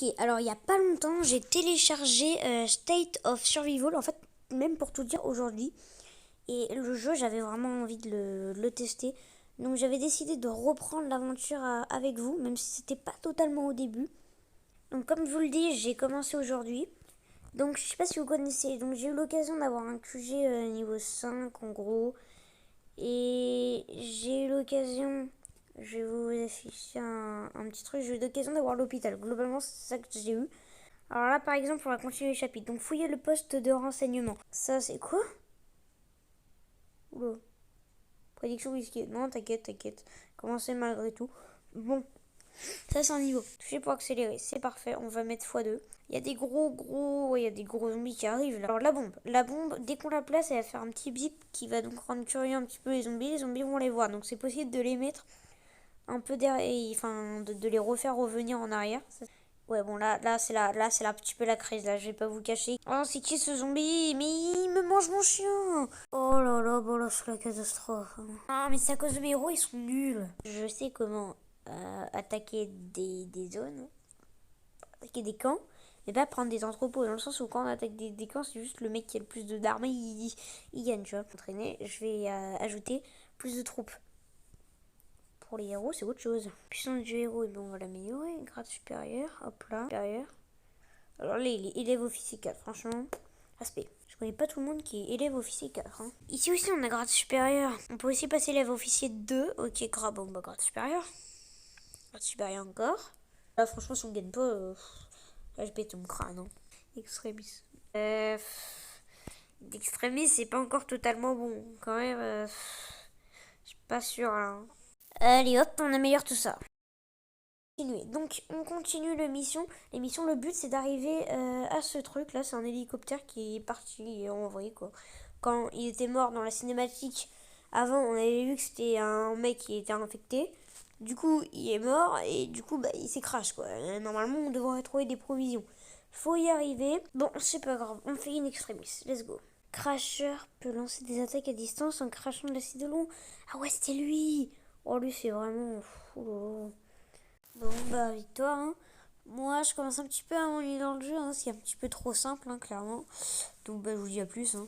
Ok, alors il y a pas longtemps, j'ai téléchargé State of Survival, en fait, même pour tout dire aujourd'hui. Et le jeu, j'avais vraiment envie de le tester. Donc j'avais décidé de reprendre l'aventure avec vous, même si c'était pas totalement au début. Donc comme je vous le dis, j'ai commencé aujourd'hui. Donc je sais pas si vous connaissez, donc j'ai eu l'occasion d'avoir un QG niveau 5 en gros. Et j'ai eu l'occasion, je vais vous afficher un petit truc, j'ai eu l'occasion d'avoir l'hôpital. Globalement, c'est ça que j'ai eu. Alors là, par exemple, on va continuer le chapitre. Donc, fouiller le poste de renseignement. Ça, c'est quoi? Oula. Prédiction risquée. Non, t'inquiète, t'inquiète. Commencez malgré tout. Bon, ça, c'est un niveau. Toucher pour accélérer. C'est parfait. On va mettre x2. Il y a des il y a des gros zombies qui arrivent là. Alors, la bombe. La bombe, dès qu'on la place, elle va faire un petit bip qui va donc rendre curieux un petit peu les zombies. Les zombies vont les voir. Donc, c'est possible de les mettre un peu derrière. Enfin, de les refaire revenir en arrière. Ouais, bon, là c'est un petit peu la crise, là, je vais pas vous cacher. Oh, c'est qui ce zombie? Mais il me mange mon chien! Oh là là, bon là, c'est la catastrophe. Ah, mais c'est à cause de mes héros, ils sont nuls. Je sais comment attaquer des zones, attaquer des camps, mais pas prendre des entrepôts, dans le sens où quand on attaque des camps, c'est juste le mec qui a le plus d'armées, il gagne, tu vois. Pour entraîner, je vais ajouter plus de troupes. Pour les héros, c'est autre chose. Puissance du héros, on va l'améliorer. Grade supérieur, hop là, supérieur. Alors là, il est élève officier 4, franchement, respect. Je connais pas tout le monde qui est élève officier 4. Hein. Ici aussi, on a grade supérieur. On peut aussi passer élève officier 2. Ok, grave, bon, bah, grade supérieur. Grade supérieur encore. Là, franchement, si on gagne pas, là, je pète mon crâne. Hein. Extremis. D'extremis, c'est pas encore totalement bon. Quand même, je suis pas sûre là. Allez, hop, on améliore tout ça. Donc on continue l'émission, le but c'est d'arriver à ce truc là, c'est un hélicoptère qui est parti en vrai quoi. Quand il était mort dans la cinématique, avant on avait vu que c'était un mec qui était infecté, du coup il est mort et du coup bah, il s'écrase quoi. Normalement on devrait trouver des provisions, faut y arriver, bon c'est pas grave, on fait une extremis, let's go. Crasher peut lancer des attaques à distance en crachant de l'acide long. Ah ouais c'était lui. Oh lui c'est vraiment... Bon, bah, victoire. Hein. Moi, je commence un petit peu à m'ennuyer dans le jeu. Hein. C'est un petit peu trop simple, hein, clairement. Donc, bah, je vous dis à plus. Hein.